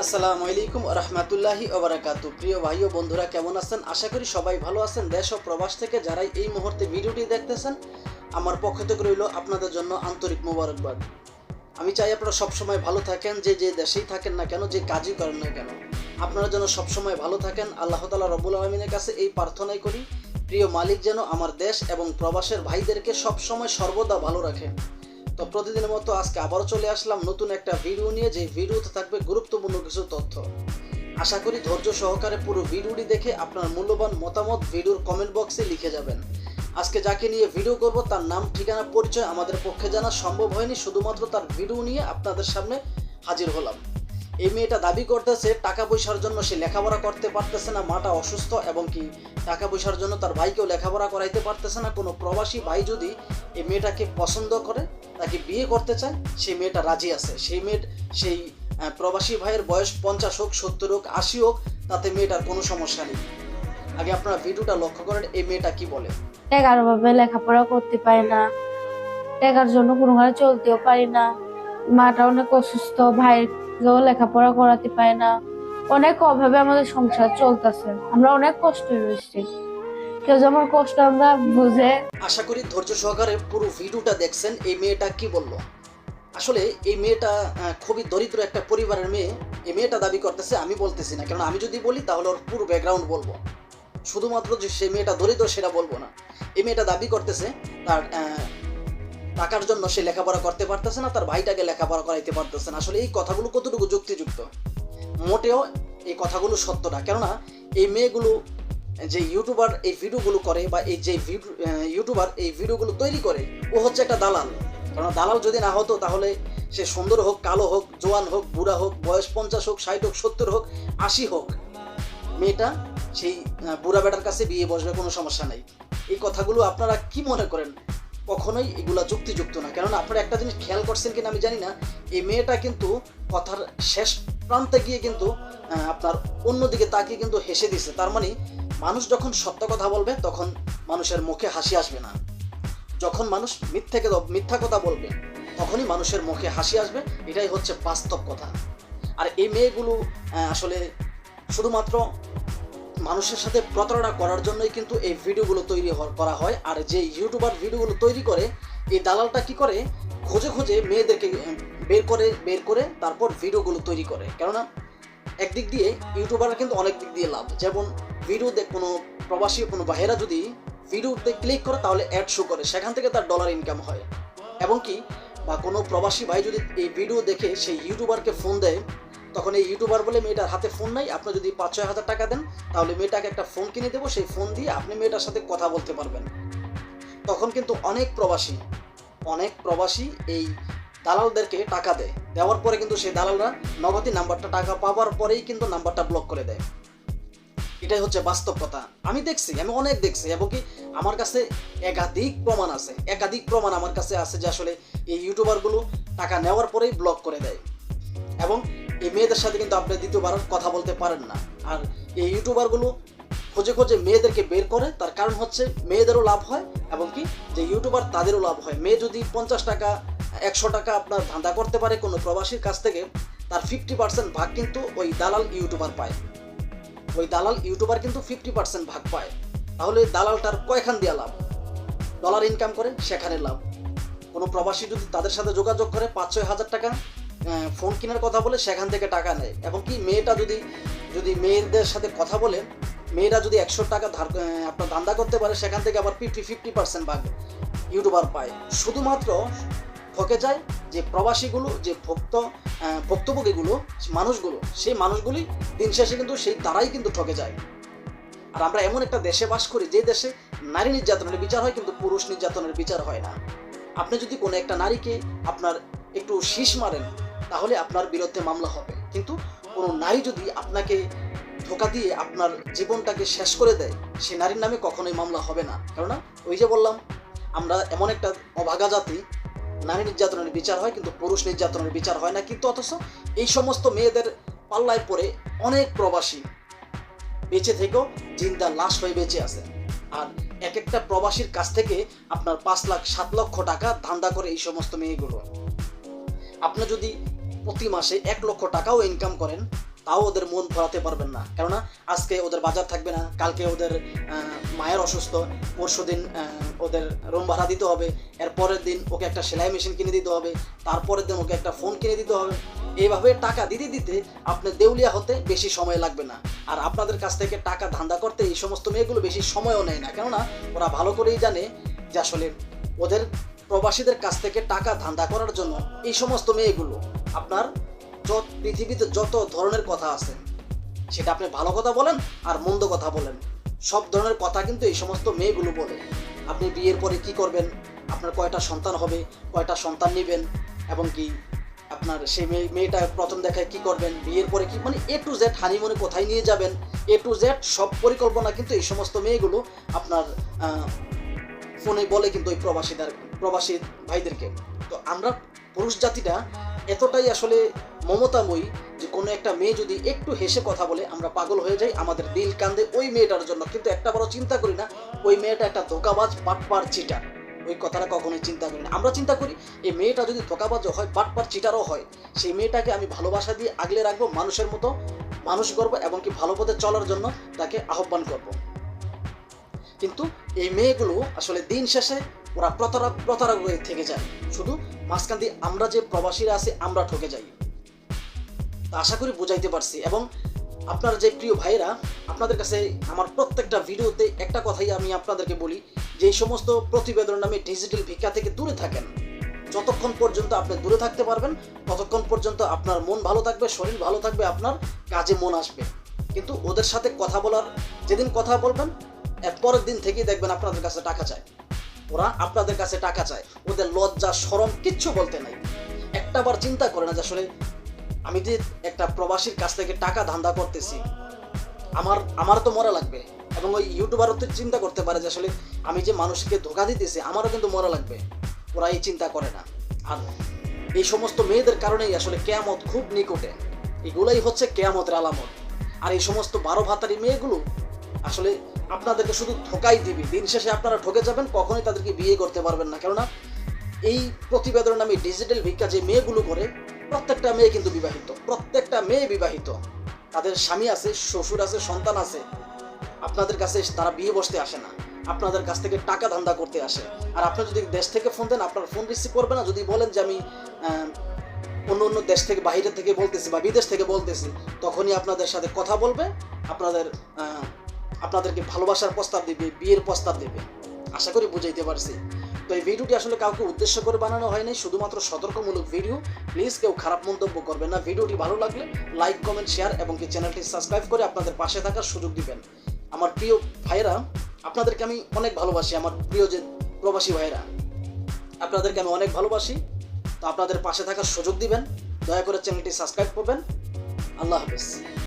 আসসালামু আলাইকুম রহমতুল্লাহি ওবারাকাতু। প্রিয় ভাই ও বন্ধুরা, কেমন আছেন? আশা করি সবাই ভালো আছেন। দেশ ও প্রবাস থেকে যারাই এই মুহূর্তে ভিডিওটি দেখতেছেন, আমার পক্ষ থেকে রইল আপনাদের জন্য আন্তরিক মোবারকবাদ। আমি চাই আপনারা সবসময় ভালো থাকেন, যে দেশেই থাকেন না কেন, যে কাজই করেন না কেন, আপনারা যেন সবসময় ভালো থাকেন। আল্লাহ তাআলা রব্বুল আলামিনের কাছে এই প্রার্থনাই করি, প্রিয় মালিক যেন আমার দেশ এবং প্রবাসের ভাইদেরকে সবসময় সর্বদা ভালো রাখেন। তো প্রতিদিনের মতো আজকে আবারও চলে আসলাম নতুন একটা ভিডিও নিয়ে, যে ভিডিওতে থাকবে গুরুত্বপূর্ণ কিছু তথ্য। আশা করি ধৈর্য সহকারে পুরো ভিডিওটি দেখে আপনার মূল্যবান মতামত ভিডিওর কমেন্ট বক্সে লিখে যাবেন। আজকে যাকে নিয়ে ভিডিও করব তার নাম, ঠিকানা, পরিচয় আমাদের পক্ষে জানা সম্ভব হয়নি, শুধুমাত্র তার ভিডিও নিয়ে আপনাদের সামনে হাজির হলাম। এই মেয়েটা দাবি করতেছে টাকা পয়সার জন্য সে লেখাপড়া করতে পারতেছে না, মাটা অসুস্থ, এবং কি টাকা পয়সার জন্য তার ভাইকেও লেখাপড়া করাইতে পারতেছে না। কোনো প্রবাসী ভাই যদি এই মেয়েটাকে পছন্দ করে, তাকে বিয়ে করতে চায়, সেই মেয়েটা রাজি আছে। সেই প্রবাসী ভাইয়ের বয়স 50 হোক, 70 হোক, 80 হোক, তাতে মেয়েটার কোনো সমস্যা নেই। আগে আপনারা ভিডিওটা লক্ষ্য করেন, এই মেয়েটা কি বলে। টাকার অভাবে লেখাপড়া করতে পারি না, টাকার জন্য কোনো ঘরে চলতেও পারি না, মাটা অনেক অসুস্থ, ভাইকেও লেখাপড়া করাতে পারি না, অনেক অভাবে আমাদের সংসার চলতেছে, আমরা অনেক কষ্টে রয়েছি। কেউ যেমন কষ্ট আমরা বুঝে। আশা করি ধৈর্য সহকারে পুরো ভিডিওটা দেখছেন। এই মেয়েটা কি বলল? আসলে এই মেয়েটা খুবই দরিদ্র একটা পরিবারের মেয়ে। এই মেয়েটা দাবি করতেছে, আমি বলতেছি না, কারণ আমি যদি বলি তাহলে ওর পুরো ব্যাকগ্রাউন্ড বলবো। শুধুমাত্র যে সে মেয়েটা দরিদ্র সেটা বলবো না। এই মেয়েটা দাবি করতেছে তার টাকার জন্য সে লেখাপড়া করতে পারতেছে না, তার ভাইটাকে লেখাপড়া করাইতে পারতেছে না। আসলে এই কথাগুলো কতটুকু যুক্তিযুক্ত? মোটেও এই কথাগুলো সত্য না। কেননা এই মেয়েগুলো যে ইউটিউবার এই ভিডিওগুলো করে, বা এই যে ইউটিউবার এই ভিডিওগুলো তৈরি করে, ও হচ্ছে একটা দালাল। কারণ দালাল যদি না হতো তাহলে সে সুন্দর হোক, কালো হোক, জোয়ান হোক, বুড়া হোক, বয়স 50 হোক, 60 হোক, 70 হোক, 80 হোক, মেয়েটা সেই বুড়া বেটার কাছে বিয়ে বসবে, কোনো সমস্যা নেই। এই কথাগুলো আপনারা কি মনে করেন? কখনোই এগুলা যুক্তিযুক্ত না। কেননা আপনারা একটা জিনিস খেয়াল করছেন কিনা আমি জানি না, এই মেয়েটা কিন্তু কথার শেষ প্রান্তে গিয়ে কিন্তু আপনার অন্যদিকে তাকিয়ে কিন্তু হেসে দিছে। তার মানে মানুষ যখন সত্য কথা বলবে তখন মানুষের মুখে হাসি আসবে না, যখন মানুষ মিথ্যা কথা বলবে তখনই মানুষের মুখে হাসি আসবে। এটাই হচ্ছে বাস্তব কথা। আর এই মেয়েগুলো আসলে শুধুমাত্র মানুষের সাথে প্রতারণা করার জন্যই কিন্তু এই ভিডিওগুলো তৈরি করা হয়। আর যে ইউটিউবার ভিডিওগুলো তৈরি করে, এই দালালটা কি করে, খোঁজে খোঁজে মেয়েদেরকে বের করে তারপর ভিডিওগুলো তৈরি করে। কেননা একদিক দিয়ে ইউটিউবাররা কিন্তু অনেক দিক দিয়ে লাভ। যেমন ভিডিওতে কোনো প্রবাসী কোনো ভাইয়েরা যদি ভিডিওতে ক্লিক করে তাহলে অ্যাড শো করে, সেখান থেকে তার ডলার ইনকাম হয়। এবং কি বা কোনো প্রবাসী ভাই যদি এই ভিডিও দেখে সেই ইউটিউবারকে ফোন দেয়, তখন এই ইউটিউবার বলে মেয়েটার হাতে ফোন নাই, আপনি যদি 5-6 হাজার টাকা দেন তাহলে মেয়েটাকে একটা ফোন কিনে দেবো, সেই ফোন দিয়ে আপনি মেয়েটার সাথে কথা বলতে পারবেন। তখন কিন্তু অনেক প্রবাসী এই দালালদেরকে টাকা দেয়। দেওয়ার পরে কিন্তু সেই দালালরা নগদই নাম্বারটা, টাকা পাওয়ার পরেই কিন্তু নাম্বারটা ব্লক করে দেয়। এটাই হচ্ছে বাস্তব কথা। আমি অনেক দেখছি, এবং কি আমার কাছে একাধিক প্রমাণ আমার কাছে আছে যে আসলে এই ইউটিউবারগুলো টাকা নেওয়ার পরেই ব্লক করে দেয়। এবং এই মেয়েদের সাথে কিন্তু আপনি দ্বিতীয়বার কথা বলতে পারেন না। আর এই ইউটিউবারগুলো খোঁজে খোঁজে মেয়েদেরকে বের করে, তার কারণ হচ্ছে মেয়েদেরও লাভ হয়, এবং কি যে ইউটিউবার তাদেরও লাভ হয়। মেয়ে যদি 50 টাকা 100 টাকা আপনার ধান্দা করতে পারে কোনো প্রবাসীর কাছ থেকে, তার 50% ভাগ কিন্তু ওই দালাল ইউটিউবার পায়। ওই দালাল ইউটিউবার কিন্তু 50% ভাগ পায়। তাহলে দালালটার কয়খান দিয়া লাভ? ডলার ইনকাম করে, সেখানে লাভ। কোনো প্রবাসী যদি তাদের সাথে যোগাযোগ করে 5-6 হাজার টাকা ফোন কেনার কথা বলে, সেখান থেকে টাকা নেয়। এবং কি মেয়েটা যদি মেয়েদের সাথে কথা বলে, মেয়েরা যদি 100 টাকা আপনার ধান্দা করতে পারে, সেখান থেকে আবার 50% ভাগ ইউটিউবার পায়। শুধুমাত্র ঠকে যায় যে প্রবাসীগুলো, যে ভুক্তভোগীগুলো মানুষগুলো, সেই মানুষগুলি দিন শেষে কিন্তু তারাই কিন্তু ঠকে যায়। আর আমরা এমন একটা দেশে বাস করি যে দেশে নারী নির্যাতনের বিচার হয়, কিন্তু পুরুষ নির্যাতনের বিচার হয় না। আপনি যদি কোনো একটা নারীকে আপনার একটু শীষ মারেন, তাহলে আপনার বিরুদ্ধে মামলা হবে। কিন্তু কোনো নারী যদি আপনাকে ধোঁকা দিয়ে আপনার জীবনটাকে শেষ করে দেয়, সে নারীর নামে কখনোই মামলা হবে না। কেননা ওই যে বললাম, আমরা এমন একটা অভাগা জাতি, নারী নির্যাতনের বিচার হয় কিন্তু পুরুষ নির্যাতনের বিচার হয় না। কিন্তু অথচ এই সমস্ত মেয়েদের পাল্লায় পড়ে অনেক প্রবাসী বেঁচে থেকেও জিন্দা লাশ হয়ে বেঁচে আছে। আর এক একটা প্রবাসীর কাছ থেকে আপনার 5 লাখ 7 লক্ষ টাকা ধান্দা করে এই সমস্ত মেয়েগুলো। আপনি যদি প্রতি মাসে 1 লক্ষ টাকাও ইনকাম করেন, তাও ওদের মন ভরাতে পারবেন না, কেননা আজকে ওদের বাজার থাকবে না, কালকে ওদের মায়ের অসুস্থ, পরশুদিন ওদের রুম ভাড়া দিতে হবে, এর পরের দিন ওকে একটা সেলাই মেশিন কিনে দিতে হবে, তারপরের দিন ওকে একটা ফোন কিনে দিতে হবে। এইভাবে টাকা দিতে দিতে আপনার দেউলিয়া হতে বেশি সময় লাগবে না। আর আপনাদের কাছ থেকে টাকা ধান্দা করতে এই সমস্ত মেয়েগুলো বেশি সময়ও নেয় না, কেননা ওরা ভালো করেই জানে যে আসলে ওদের প্রবাসীদের কাছ থেকে টাকা ধান্দা করার জন্য এই সমস্ত মেয়েগুলো আপনার পৃথিবীতে যত ধরনের কথা আছে, সেটা আপনি ভালো কথা বলেন আর মন্দ কথা বলেন, সব ধরনের কথা কিন্তু এই সমস্ত মেয়েগুলো বলে। আপনি বিয়ের পরে কি করবেন, আপনার কয়টা সন্তান হবে, কয়টা সন্তান নেবেন, এবং কি আপনার সেই মেয়েটা প্রথম দেখায় কি করবেন, বিয়ের পরে কি, মানে A to Z, হানিমুনে কোথায় নিয়ে যাবেন, A to Z সব পরিকল্পনা কিন্তু এই সমস্ত মেয়েগুলো আপনার ফোনে বলে কিন্তু ওই প্রবাসী ভাইদেরকে। তো আমরা পুরুষ জাতিটা এতটাই আসলে মমতাময়ী যে কোনো একটা মেয়ে যদি একটু হেসে কথা বলে আমরা পাগল হয়ে যাই, আমাদের দিল কান্দে ওই মেয়েটার জন্য। কিন্তু একটা বড় চিন্তা করি না ওই মেয়েটা একটা ধোঁকাবাজ, বাটপার, চিটার, ওই কথাটা কখনোই চিন্তা করি না। আমরা চিন্তা করি এই মেয়েটা যদি ধোঁকাবাজও হয়, বাটপার, চিটারও হয়, সেই মেয়েটাকে আমি ভালোবাসা দিয়ে আগলে রাখবো, মানুষের মতো মানুষ করবো, এবং কি ভালো পথে চলার জন্য তাকে আহ্বান করব। কিন্তু এই মেয়েগুলো আসলে দিন শেষে ওরা প্রতারক হয়ে থেকে যায়, শুধু মাঝখান দিয়ে আমরা যে প্রবাসীরা আছি আমরা ঠকে যাই। তা আশা করি বুঝাইতে পারছি। এবং আপনার যে প্রিয় ভাইরা, আপনাদের কাছে আমার প্রত্যেকটা ভিডিওতে একটা কথাই আমি আপনাদেরকে বলি, যে এই সমস্ত প্রতিবেদন নামে ডিজিটাল ভিক্ষা থেকে দূরে থাকেন। যতক্ষণ পর্যন্ত আপনি দূরে থাকতে পারবেন ততক্ষণ পর্যন্ত আপনার মন ভালো থাকবে, শরীর ভালো থাকবে, আপনার কাজে মন আসবে। কিন্তু ওদের সাথে কথা বলার, যেদিন কথা বলবেন এর পরের দিন থেকেই দেখবেন আপনাদের কাছে টাকা চায়, ওরা আপনাদের কাছে টাকা চায়, ওদের লজ্জা শরম কিচ্ছু বলতে নাই। একটাবার চিন্তা করে না যে আসলে আমি যে একটা প্রবাসীর কাছ থেকে টাকা ধান্দা করতেছি, আমার তো মরা লাগবে, এবং ওই ইউটিউবারও তো চিন্তা করতে পারে যে আসলে আমি যে মানুষকে ধোঁকা দিতেছি আমারও কিন্তু মরা লাগবে। ওরা এই চিন্তা করে না। আর এই সমস্ত মেয়েদের কারণেই আসলে কেয়ামত খুব নিকটে, এগুলাই হচ্ছে কেয়ামতের আলামত। আর এই সমস্ত 12 ভাতারি মেয়েগুলো আসলে আপনাদেরকে শুধু ধোঁকাই দিবি, দিন শেষে আপনারা ঠকে যাবেন, কখনোই তাদেরকে বিয়ে করতে পারবেন না। কেননা এই প্রতিবেদনের নামে ডিজিটাল ভিক্ষা যে মেয়েগুলো করে, প্রত্যেকটা মেয়ে কিন্তু বিবাহিত, প্রত্যেকটা মেয়ে বিবাহিত, তাদের স্বামী আছে, শ্বশুর আছে, সন্তান আছে। আপনাদের কাছে তারা বিয়ে বসতে আসে না, আপনাদের কাছ থেকে টাকা ধান্দা করতে আসে। আর আপনি যদি দেশ থেকে ফোন দেন, আপনার ফোন রিসিভ করবে না। যদি বলেন যে আমি অন্য দেশ থেকে, বাইরে থেকে বলতেছি বা বিদেশ থেকে বলতেছি, তখনই আপনাদের সাথে কথা বলবে, আপনাদেরকে ভালোবাসার প্রস্তাব দিবে, বিয়ের প্রস্তাব দিবে। আশা করি বুঝাইতে পারছি। তো এই ভিডিওটি আসলে কাউকে উদ্দেশ্য করে বানানো হয়নি, শুধুমাত্র সতর্কমূলক ভিডিও। প্লিজ কেউ খারাপ মন্তব্য করবেন না। ভিডিওটি ভালো লাগলে লাইক, কমেন্ট, শেয়ার এবং কি চ্যানেলটি সাবস্ক্রাইব করে আপনাদের পাশে থাকার সুযোগ দিবেন। আমার প্রিয় ভাইরা, আপনাদেরকে আমি অনেক ভালোবাসি। আমার প্রিয় যে প্রবাসী ভাইরা, আপনাদেরকে আমি অনেক ভালোবাসি। তো আপনাদের পাশে থাকার সুযোগ দিবেন, দয়া করে চ্যানেলটি সাবস্ক্রাইব করবেন। আল্লাহ হাফেজ।